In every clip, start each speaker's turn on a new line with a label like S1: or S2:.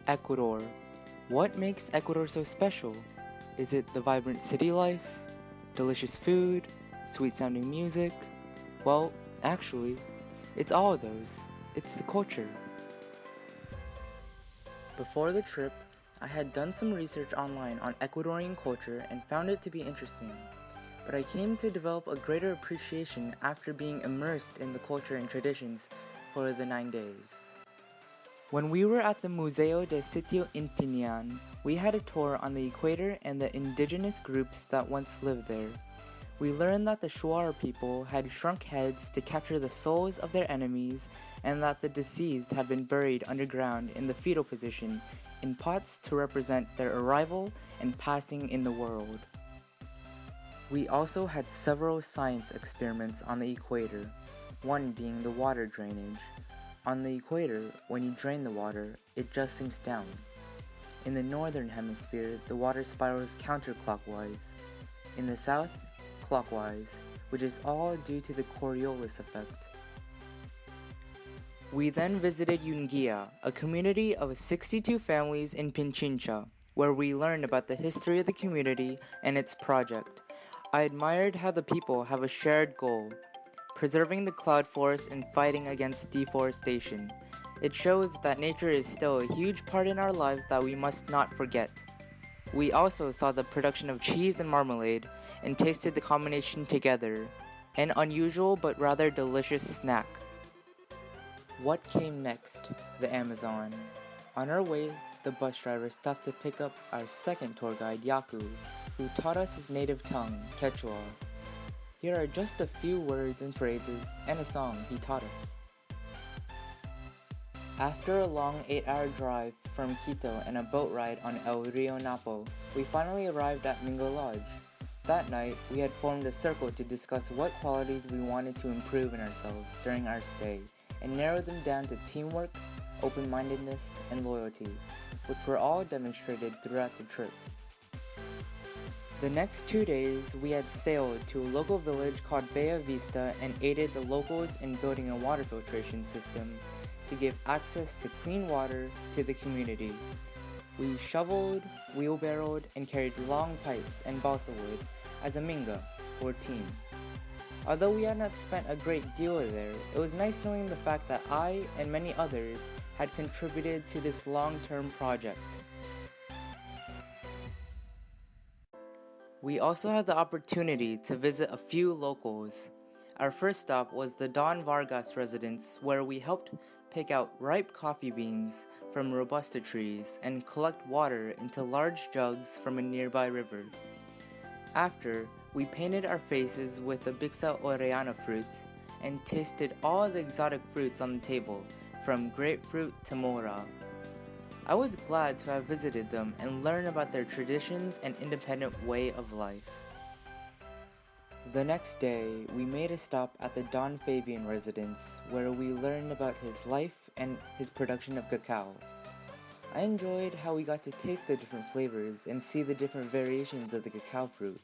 S1: Ecuador. What makes Ecuador so special? Is it the vibrant city life? Delicious food? Sweet sounding music? Well, actually, it's all of those. It's the culture. Before the trip, I had done some research online on Ecuadorian culture and found it to be interesting. But I came to develop a greater appreciation after being immersed in the culture and traditions for the 9 days. When we were at the Museo de Sitio Intinian, we had a tour on the equator and the indigenous groups that once lived there. We learned that the Shuar people had shrunk heads to capture the souls of their enemies and that the deceased had been buried underground in the fetal position in pots to represent their arrival and passing in the world. We also had several science experiments on the equator, one being the water drainage. On the equator, when you drain the water, it just sinks down. In the northern hemisphere, the water spirals counterclockwise. In the south, clockwise, which is all due to the Coriolis effect. We then visited Yungia, a community of 62 families in Pinchincha, where we learned about the history of the community and its project. I admired how the people have a shared goal, preserving the cloud forest and fighting against deforestation. It shows that nature is still a huge part in our lives that we must not forget. We also saw the production of cheese and marmalade and tasted the combination together, an unusual but rather delicious snack. What came next? The Amazon. On our way, the bus driver stopped to pick up our second tour guide, Yaku, who taught us his native tongue, Quechua. Here are just a few words and phrases and a song he taught us. After a long 8-hour drive from Quito and a boat ride on El Rio Napo, we finally arrived at Mingo Lodge. That night, we had formed a circle to discuss what qualities we wanted to improve in ourselves during our stay, and narrow them down to teamwork, open-mindedness, and loyalty, which were all demonstrated throughout the trip. The next 2 days, we had sailed to a local village called Bella Vista and aided the locals in building a water filtration system to give access to clean water to the community. We shoveled, wheelbarrowed, and carried long pipes and balsa wood as a minga, or team. Although we had not spent a great deal there, it was nice knowing the fact that I and many others had contributed to this long-term project. We also had the opportunity to visit a few locals. Our first stop was the Don Vargas residence, where we helped pick out ripe coffee beans from robusta trees and collect water into large jugs from a nearby river. After, we painted our faces with the Bixa oreana fruit and tasted all the exotic fruits on the table, from grapefruit to mora. I was glad to have visited them and learn about their traditions and independent way of life. The next day, we made a stop at the Don Fabian residence, where we learned about his life and his production of cacao. I enjoyed how we got to taste the different flavors and see the different variations of the cacao fruit.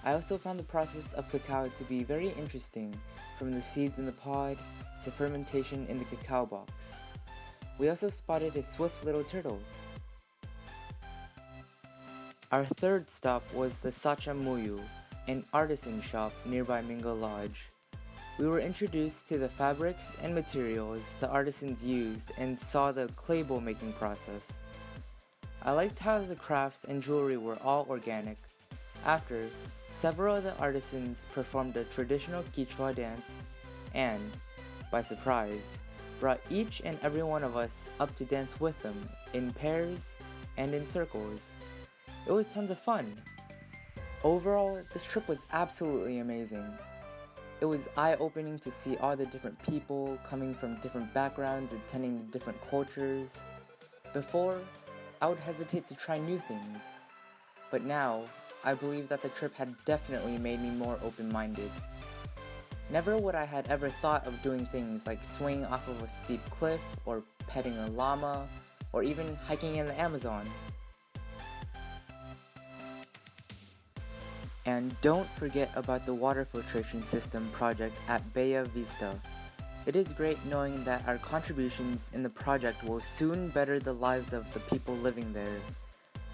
S1: I also found the process of cacao to be very interesting, from the seeds in the pod to fermentation in the cacao box. We also spotted a swift little turtle. Our third stop was the Sacha Muyu, an artisan shop nearby Mingo Lodge. We were introduced to the fabrics and materials the artisans used and saw the clay bowl making process. I liked how the crafts and jewelry were all organic. After, several of the artisans performed a traditional Quichua dance and, by surprise, brought each and every one of us up to dance with them, in pairs and in circles. It was tons of fun. Overall, this trip was absolutely amazing. It was eye-opening to see all the different people coming from different backgrounds, attending to different cultures. Before, I would hesitate to try new things. But now, I believe that the trip had definitely made me more open-minded. Never would I had ever thought of doing things like swinging off of a steep cliff, or petting a llama, or even hiking in the Amazon. And don't forget about the water filtration system project at Bella Vista. It is great knowing that our contributions in the project will soon better the lives of the people living there.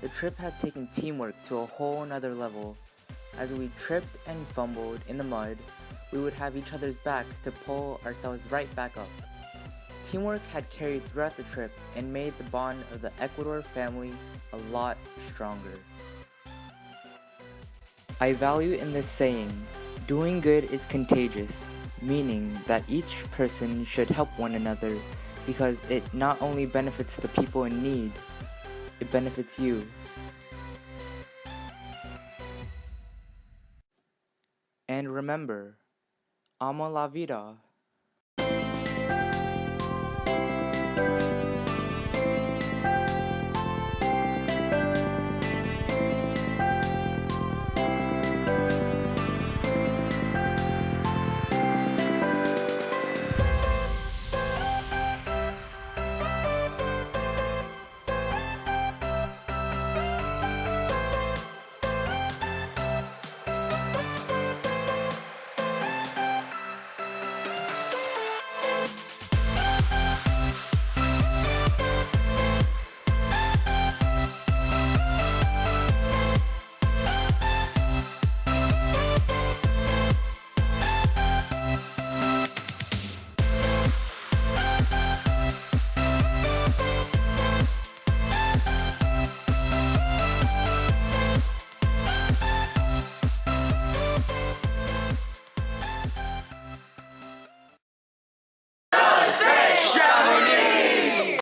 S1: The trip had taken teamwork to a whole nother level. As we tripped and fumbled in the mud, we would have each other's backs to pull ourselves right back up. Teamwork had carried throughout the trip and made the bond of the Ecuador family a lot stronger. I value in this saying, doing good is contagious, meaning that each person should help one another because it not only benefits the people in need, it benefits you. And remember, ama la vida.